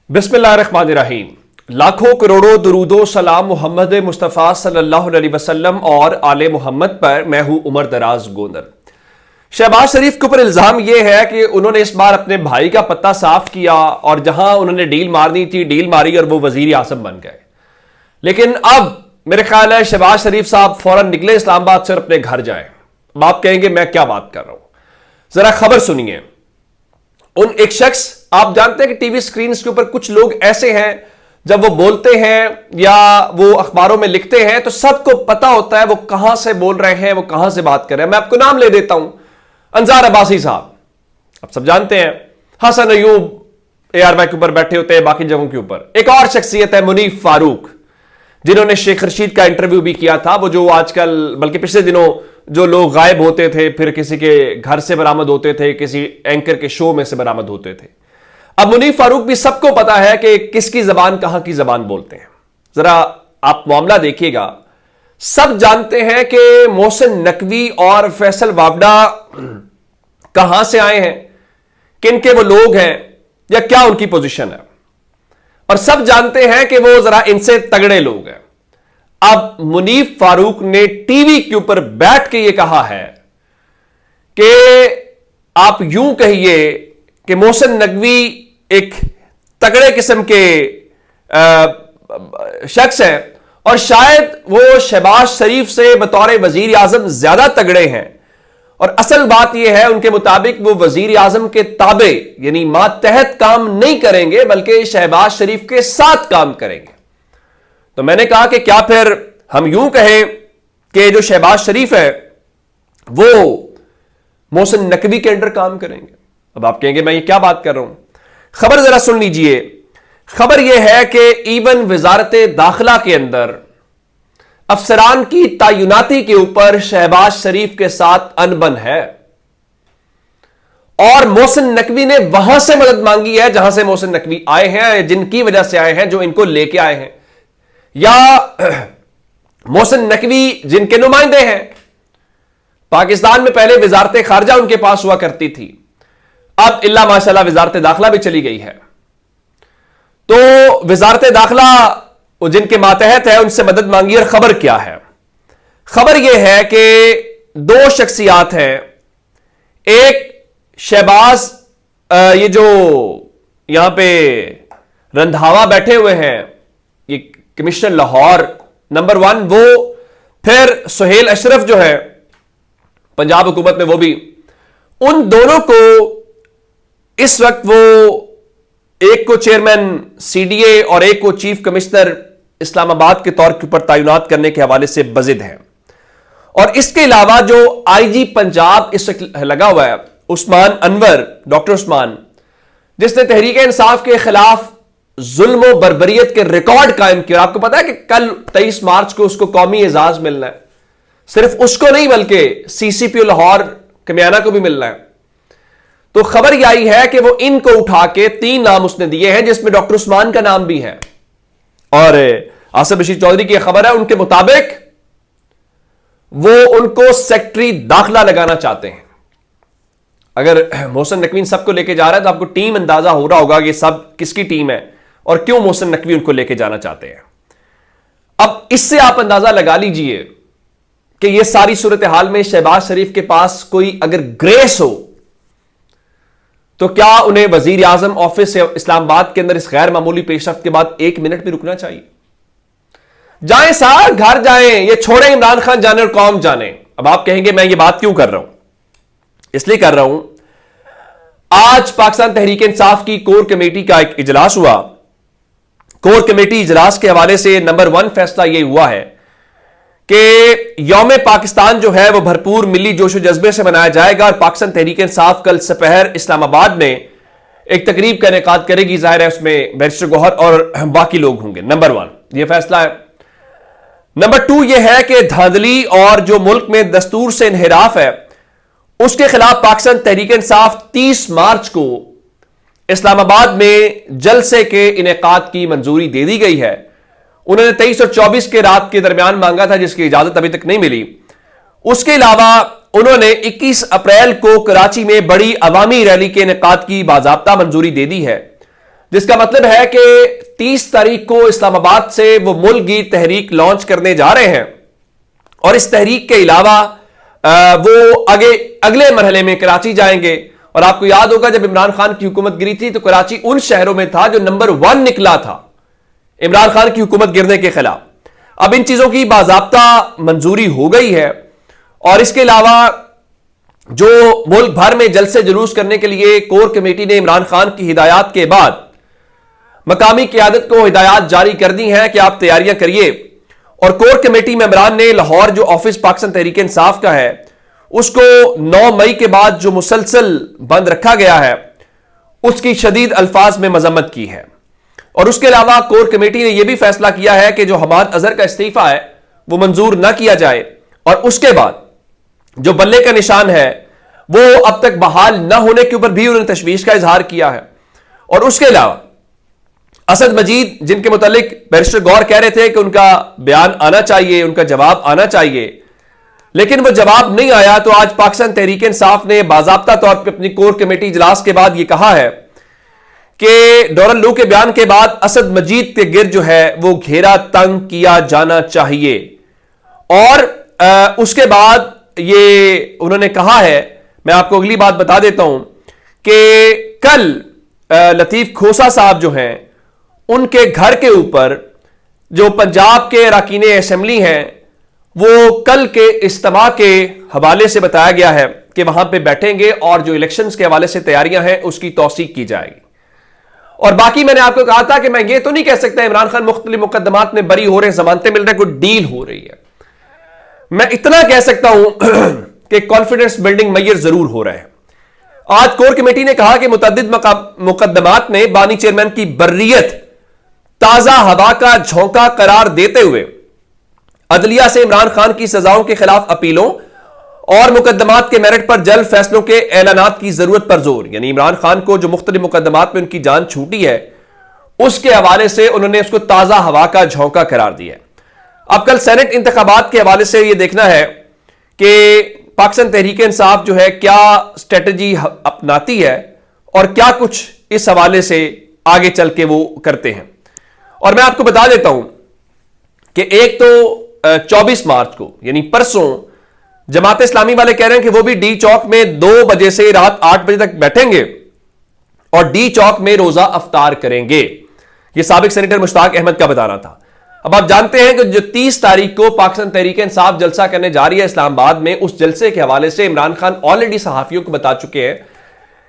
بسم اللہ الرحمن الرحیم۔ لاکھوں کروڑوں درود و سلام محمد مصطفیٰ صلی اللہ علیہ وسلم اور آل محمد پر۔ میں ہوں عمر دراز گوندر۔ شہباز شریف کے اوپر الزام یہ ہے کہ انہوں نے اس بار اپنے بھائی کا پتہ صاف کیا اور جہاں انہوں نے ڈیل مارنی تھی ڈیل ماری اور وہ وزیر اعظم بن گئے۔ لیکن اب میرے خیال ہے شہباز شریف صاحب فوراً نکلے اسلام آباد سے اور اپنے گھر جائیں۔ اب آپ کہیں گے میں کیا بات کر رہا ہوں، ذرا خبر سنیے۔ ایک شخص، آپ جانتے ہیں کہ ٹی وی سکرینز کے اوپر کچھ لوگ ایسے ہیں جب وہ بولتے ہیں یا وہ اخباروں میں لکھتے ہیں تو سب کو پتا ہوتا ہے وہ کہاں سے بول رہے ہیں، وہ کہاں سے بات کر رہے ہیں۔ میں آپ کو نام لے دیتا ہوں، انصار عباسی صاحب، آپ سب جانتے ہیں۔ حسن ایوب ARY کے اوپر بیٹھے ہوتے ہیں، باقی جگہوں کے اوپر۔ ایک اور شخصیت ہے منیف فاروق، جنہوں نے شیخ رشید کا انٹرویو بھی کیا تھا، وہ جو آج کل بلکہ پچھلے دنوں جو لوگ غائب ہوتے تھے پھر کسی کے گھر سے برآمد ہوتے تھے، کسی اینکر کے شو میں سے برآمد ہوتے تھے۔ اب منیف فاروق بھی سب کو پتا ہے کہ کس کی زبان کہاں کی زبان بولتے ہیں۔ ذرا آپ معاملہ دیکھیے گا، سب جانتے ہیں کہ محسن نقوی اور فیصل وابڈا کہاں سے آئے ہیں، کن کے وہ لوگ ہیں یا کیا ان کی پوزیشن ہے، اور سب جانتے ہیں کہ وہ ذرا ان سے تگڑے لوگ ہیں۔ اب منیف فاروق نے ٹی وی کے اوپر بیٹھ کے یہ کہا ہے کہ آپ یوں کہیے کہ محسن نقوی ایک تگڑے قسم کے شخص ہیں اور شاید وہ شہباز شریف سے بطور وزیر اعظم زیادہ تگڑے ہیں، اور اصل بات یہ ہے ان کے مطابق وہ وزیر اعظم کے تابع یعنی ماتحت کام نہیں کریں گے بلکہ شہباز شریف کے ساتھ کام کریں گے۔ تو میں نے کہا کہ کیا پھر ہم یوں کہیں کہ جو شہباز شریف ہے وہ محسن نقوی کے انڈر کام کریں گے؟ اب آپ کہیں گے میں یہ کیا بات کر رہا ہوں، خبر ذرا سن لیجئے۔ خبر یہ ہے کہ ایون وزارت داخلہ کے اندر افسران کی تعیناتی کے اوپر شہباز شریف کے ساتھ انبن ہے، اور محسن نقوی نے وہاں سے مدد مانگی ہے جہاں سے محسن نقوی آئے ہیں، جن کی وجہ سے آئے ہیں، جو ان کو لے کے آئے ہیں، یا محسن نقوی جن کے نمائندے ہیں۔ پاکستان میں پہلے وزارت خارجہ ان کے پاس ہوا کرتی تھی، اب اللہ ماشاءاللہ وزارت داخلہ بھی چلی گئی ہے۔ تو وزارت داخلہ جن کے ماتحت ہے ان سے مدد مانگی، اور خبر کیا ہے؟ خبر یہ ہے کہ دو شخصیات ہیں، ایک شہباز یہ جو یہاں پہ رندھاوا بیٹھے ہوئے ہیں، یہ کمشنر لاہور نمبر 1، وہ پھر سہیل اشرف جو ہے پنجاب حکومت میں، وہ بھی، ان دونوں کو اس وقت وہ ایک کو چیئرمین CDA اور ایک کو چیف کمشنر اسلام آباد کے طور کے اوپر تعینات کرنے کے حوالے سے بضد ہیں۔ اور اس کے علاوہ جو IG پنجاب اس وقت لگا ہوا ہے عثمان انور، ڈاکٹر عثمان، جس نے تحریک انصاف کے خلاف ظلم و بربریت کے ریکارڈ قائم کیا۔ آپ کو پتا ہے کہ کل 23 مارچ کو اس کو قومی اعزاز ملنا ہے، صرف اس کو نہیں بلکہ CCPO لاہور کمیانہ کو بھی ملنا ہے۔ تو خبر یہ آئی ہے کہ وہ ان کو اٹھا کے 3 نام اس نے دیے ہیں، جس میں ڈاکٹر عثمان کا نام بھی ہے، اور آصف بشیر چودھری کی خبر ہے ان کے مطابق وہ ان کو سیکٹری داخلہ لگانا چاہتے ہیں۔ اگر محسن نقوی سب کو لے کے جا رہا ہے تو آپ کو ٹیم اندازہ ہو رہا ہوگا کہ سب کس کی ٹیم ہے اور کیوں محسن نقوی ان کو لے کے جانا چاہتے ہیں۔ اب اس سے آپ اندازہ لگا لیجئے کہ یہ ساری صورتحال میں شہباز شریف کے پاس کوئی اگر گریس ہو تو کیا انہیں وزیر اعظم آفس سے اسلام آباد کے اندر اس غیر معمولی پیش رفت کے بعد 1 منٹ بھی رکنا چاہیے؟ جائیں سار، گھر جائیں، یہ چھوڑیں عمران خان جانے اور قوم جانے۔ اب آپ کہیں گے میں یہ بات کیوں کر رہا ہوں؟ اس لیے کر رہا ہوں، آج پاکستان تحریک انصاف کی کور کمیٹی کا ایک اجلاس ہوا۔ کور کمیٹی اجلاس کے حوالے سے نمبر 1 فیصلہ یہ ہوا ہے کہ یوم پاکستان جو ہے وہ بھرپور ملی جوش و جذبے سے منایا جائے گا، اور پاکستان تحریک انصاف کل سپہر اسلام آباد میں ایک تقریب کا انعقاد کرے گی۔ ظاہر ہے اس میں بیرسٹر گوہر اور باقی لوگ ہوں گے۔ نمبر 1 یہ فیصلہ ہے۔ نمبر 2 یہ ہے کہ دھاندلی اور جو ملک میں دستور سے انحراف ہے اس کے خلاف پاکستان تحریک انصاف 30 مارچ کو اسلام آباد میں جلسے کے انعقاد کی منظوری دے دی گئی ہے۔ انہوں نے 23 اور 24 کے رات کے درمیان مانگا تھا، جس کی اجازت ابھی تک نہیں ملی۔ اس کے علاوہ انہوں نے 21 اپریل کو کراچی میں بڑی عوامی ریلی کے انعقاد کی باضابطہ منظوری دے دی ہے۔ جس کا مطلب ہے کہ 30 تاریخ کو اسلام آباد سے وہ ملک گیر تحریک لانچ کرنے جا رہے ہیں، اور اس تحریک کے علاوہ وہ اگلے مرحلے میں کراچی جائیں گے. اور آپ کو یاد ہوگا جب عمران خان کی حکومت گری تھی تو کراچی ان شہروں میں تھا جو نمبر 1 نکلا تھا عمران خان کی حکومت گرنے کے خلاف. اب ان چیزوں کی باضابطہ منظوری ہو گئی ہے، اور اس کے علاوہ جو ملک بھر میں جلسے جلوس کرنے کے لیے کور کمیٹی نے عمران خان کی ہدایات کے بعد مقامی قیادت کو ہدایات جاری کر دی ہیں کہ آپ تیاریاں کریے. اور کور کمیٹی ممبران نے لاہور جو آفس پاکستان تحریک انصاف کا ہے اس کو 9 مئی کے بعد جو مسلسل بند رکھا گیا ہے اس کی شدید الفاظ میں مذمت کی ہے. اور اس کے علاوہ کور کمیٹی نے یہ بھی فیصلہ کیا ہے کہ جو حماد اظہر کا استعفیٰ ہے وہ منظور نہ کیا جائے، اور اس کے بعد جو بلے کا نشان ہے وہ اب تک بحال نہ ہونے کے اوپر بھی انہوں نے تشویش کا اظہار کیا ہے. اور اس کے علاوہ اسد مجید جن کے متعلق بیرسٹر گور کہہ رہے تھے کہ ان کا بیان آنا چاہیے، ان کا جواب آنا چاہیے، لیکن وہ جواب نہیں آیا، تو آج پاکستان تحریک انصاف نے باضابطہ طور پہ اپنی کور کمیٹی اجلاس کے بعد یہ کہا ہے کہ ڈورل لو کے بیان کے بعد اسد مجید کے گرد جو ہے وہ گھیرا تنگ کیا جانا چاہیے. اور اس کے بعد یہ انہوں نے کہا ہے، میں آپ کو اگلی بات بتا دیتا ہوں کہ کل لطیف کھوسا صاحب جو ہیں ان کے گھر کے اوپر جو پنجاب کے اراکین اسمبلی ہیں وہ کل کے اجتماع کے حوالے سے بتایا گیا ہے کہ وہاں پہ بیٹھیں گے اور جو الیکشنز کے حوالے سے تیاریاں ہیں اس کی توثیق کی جائے گی. اور باقی میں نے آپ کو کہا تھا کہ میں یہ تو نہیں کہہ سکتا عمران خان مختلف مقدمات میں بری ہو رہے ہیں، ضمانتیں مل رہے ہیں، کوئی ڈیل ہو رہی ہے. میں اتنا کہہ سکتا ہوں کہ کانفیڈنس بلڈنگ میئر ضرور ہو رہا ہے. آج کور کمیٹی نے کہا کہ متعدد مقدمات میں بانی چیئرمین کی بریت تازہ ہوا کا جھونکا قرار دیتے ہوئے عدلیہ سے عمران خان کی سزاؤں کے خلاف اپیلوں اور مقدمات کے میرٹ پر جلد فیصلوں کے اعلانات کی ضرورت پر زور. یعنی عمران خان کو جو مختلف مقدمات میں ان کی جان چھوٹی ہے اس کے حوالے سے انہوں نے اس کو تازہ ہوا کا جھونکا قرار دیا ہے. اب کل سینٹ انتخابات کے حوالے سے یہ دیکھنا ہے کہ پاکستان تحریک انصاف جو ہے کیا اسٹریٹجی اپناتی ہے اور کیا کچھ اس حوالے سے آگے چل کے وہ کرتے ہیں. اور میں آپ کو بتا دیتا ہوں کہ ایک تو 24 مارچ کو یعنی پرسوں جماعت اسلامی والے کہہ رہے ہیں کہ وہ بھی ڈی چوک میں 2 بجے سے رات 8 بجے تک بیٹھیں گے اور ڈی چوک میں روزہ افطار کریں گے. یہ سابق سینیٹر مشتاق احمد کا بتانا تھا. اب آپ جانتے ہیں کہ جو 30 تاریخ کو پاکستان تحریک انصاف جلسہ کرنے جا رہی ہے اسلام آباد میں، اس جلسے کے حوالے سے عمران خان آلریڈی صحافیوں کو بتا چکے ہیں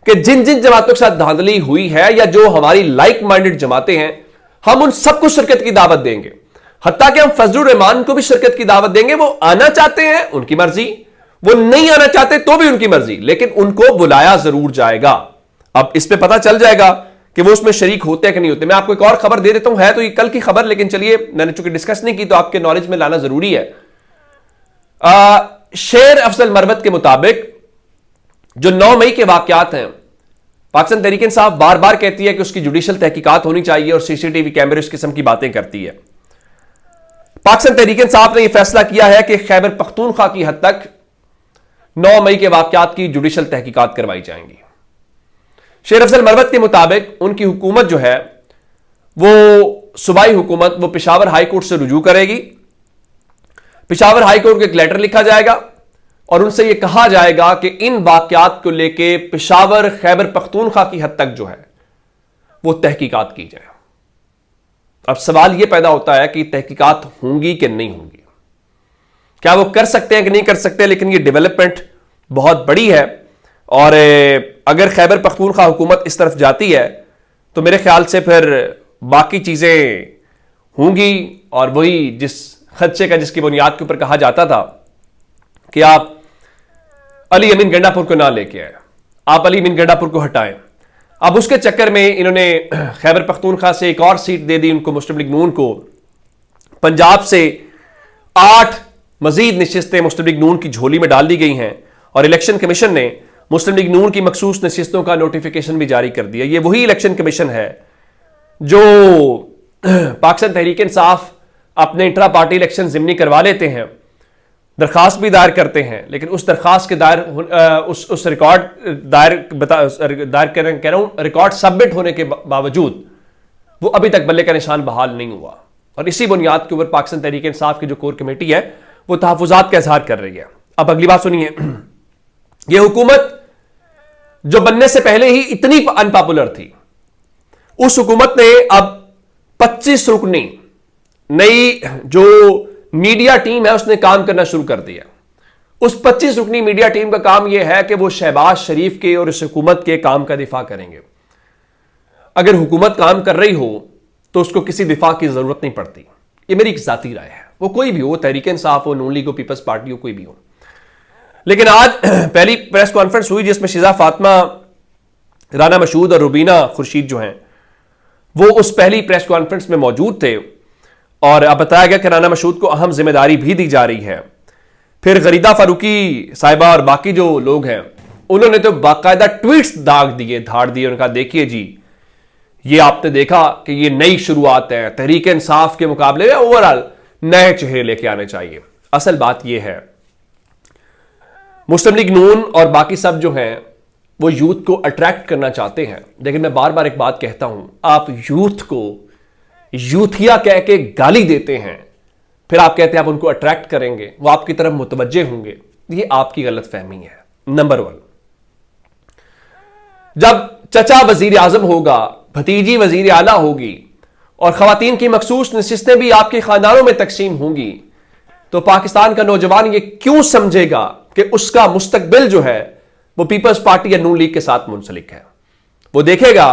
کہ جن جن جماعتوں کے ساتھ دھاندلی ہوئی ہے یا جو ہماری لائک مائنڈڈ جماعتیں ہیں ہم ان سب کو شرکت کی دعوت دیں گے. حتیٰ کہ ہم فضل الرحمان کو بھی شرکت کی دعوت دیں گے. وہ آنا چاہتے ہیں ان کی مرضی، وہ نہیں آنا چاہتے تو بھی ان کی مرضی، لیکن ان کو بلایا ضرور جائے گا. اب اس پہ پتہ چل جائے گا کہ وہ اس میں شریک ہوتے ہیں کہ نہیں ہوتے. میں آپ کو ایک اور خبر دے دیتا ہوں، ہے تو یہ کل کی خبر لیکن چلیے میں نے چونکہ ڈسکس نہیں کی تو آپ کے نالج میں لانا ضروری ہے. شیر افضل مروت کے مطابق جو 9 مئی کے واقعات ہیں، پاکستان تحریک انصاف بار بار کہتی ہے کہ اس کی جوڈیشل تحقیقات ہونی چاہیے اور سی سی ٹی وی کیمرے اس قسم کی باتیں کرتی ہے. پاکستان تحریک انصاف نے یہ فیصلہ کیا ہے کہ خیبر پختونخوا کی حد تک 9 مئی کے واقعات کی جوڈیشل تحقیقات کروائی جائیں گی. شیر افضل مروت کے مطابق ان کی حکومت جو ہے وہ صوبائی حکومت وہ پشاور ہائی کورٹ سے رجوع کرے گی. پشاور ہائی کورٹ کو ایک لیٹر لکھا جائے گا اور ان سے یہ کہا جائے گا کہ ان واقعات کو لے کے پشاور خیبر پختونخوا کی حد تک جو ہے وہ تحقیقات کی جائے. اب سوال یہ پیدا ہوتا ہے کہ تحقیقات ہوں گی کہ نہیں ہوں گی، کیا وہ کر سکتے ہیں کہ نہیں کر سکتے. لیکن یہ ڈیولپمنٹ بہت بڑی ہے اور اگر خیبر پختونخوا حکومت اس طرف جاتی ہے تو میرے خیال سے پھر باقی چیزیں ہوں گی. اور وہی جس خدشے کا جس کی بنیاد کے اوپر کہا جاتا تھا کہ آپ علی امین گنڈا پور کو نہ لے کے آئے، آپ علی امین گنڈا پور کو ہٹائیں. اب اس کے چکر میں انہوں نے خیبر پختونخوا سے ایک اور سیٹ دے دی ان کو، مسلم لیگ نون کو. پنجاب سے 8 مزید نشستیں مسلم لیگ نون کی جھولی میں ڈال دی گئی ہیں اور الیکشن کمیشن نے مسلم لیگ نون کی مخصوص نشستوں کا نوٹیفیکیشن بھی جاری کر دیا. یہ وہی الیکشن کمیشن ہے جو پاکستان تحریک انصاف اپنے انٹرا پارٹی الیکشن ضمنی کروا لیتے ہیں درخواست بھی دائر کرتے ہیں، لیکن اس درخواست کے اس ریکارڈ ریکارڈ سبمٹ ہونے کے باوجود وہ ابھی تک بلے کا نشان بحال نہیں ہوا، اور اسی بنیاد کے اوپر پاکستان تحریک انصاف کی جو کور کمیٹی ہے وہ تحفظات کا اظہار کر رہی ہے۔ اب اگلی بات سنیے، یہ حکومت جو بننے سے پہلے ہی اتنی ان پاپولر تھی، اس حکومت نے اب 25 رکنی نئی جو میڈیا ٹیم ہے اس نے کام کرنا شروع کر دیا۔ اس 25 رکنی میڈیا ٹیم کا کام یہ ہے کہ وہ شہباز شریف کے اور اس حکومت کے کام کا دفاع کریں گے۔ اگر حکومت کام کر رہی ہو تو اس کو کسی دفاع کی ضرورت نہیں پڑتی، یہ میری ایک ذاتی رائے ہے، وہ کوئی بھی ہو، تحریک انصاف ہو، نون لیگ ہو، پیپلز پارٹی ہو، کوئی بھی ہو۔ لیکن آج پہلی پریس کانفرنس ہوئی جس میں شیزہ فاطمہ، رانا مشہود اور روبینہ خورشید جو ہیں وہ اس پہلی پریس کانفرنس میں موجود تھے، اور اب بتایا گیا کہ رانا مشہود کو اہم ذمہ داری بھی دی جا رہی ہے۔ پھر غریدہ فاروقی صاحبہ اور باقی جو لوگ ہیں انہوں نے تو باقاعدہ ٹویٹس داغ دیے، دھاڑ دیے، انہوں نے کہا دیکھیے جی یہ آپ نے دیکھا کہ یہ نئی شروعات ہے، تحریک انصاف کے مقابلے میں اوورآل نئے چہرے لے کے آنے چاہیے۔ اصل بات یہ ہے مسلم لیگ نون اور باقی سب جو ہیں وہ یوتھ کو اٹریکٹ کرنا چاہتے ہیں، لیکن میں بار بار ایک بات کہتا ہوں، آپ یوتھ کو یوتھیا کہہ کے گالی دیتے ہیں، پھر آپ کہتے ہیں آپ ان کو اٹریکٹ کریں گے، وہ آپ کی طرف متوجہ ہوں گے، یہ آپ کی غلط فہمی ہے۔ نمبر 1، جب چچا وزیر اعظم ہوگا، بھتیجی وزیر اعلیٰ ہوگی اور خواتین کی مخصوص نشستیں بھی آپ کے خاندانوں میں تقسیم ہوں گی، تو پاکستان کا نوجوان یہ کیوں سمجھے گا کہ اس کا مستقبل جو ہے وہ پیپلز پارٹی یا نون لیگ کے ساتھ منسلک ہے؟ وہ دیکھے گا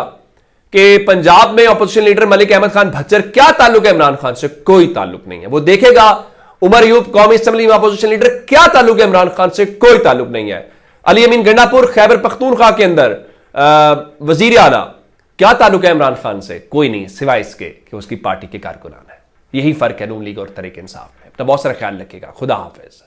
کہ پنجاب میں اپوزیشن لیڈر ملک احمد خان بھچر، کیا تعلق ہے عمران خان سے؟ کوئی تعلق نہیں ہے۔ وہ دیکھے گا عمر ایوب قومی اسمبلی میں اپوزیشن لیڈر، کیا تعلق ہے عمران خان سے؟ کوئی تعلق نہیں ہے۔ علی امین گنڈا پور خیبر پختونخوا کے اندر وزیر اعلیٰ، کیا تعلق ہے عمران خان سے؟ کوئی نہیں، سوائے اس کے کہ اس کی پارٹی کے کارکنان ہے۔ یہی فرق ہے نون لیگ اور تحریک انصاف میں۔ اپنا بہت سارا خیال رکھیے گا۔ خدا حافظ۔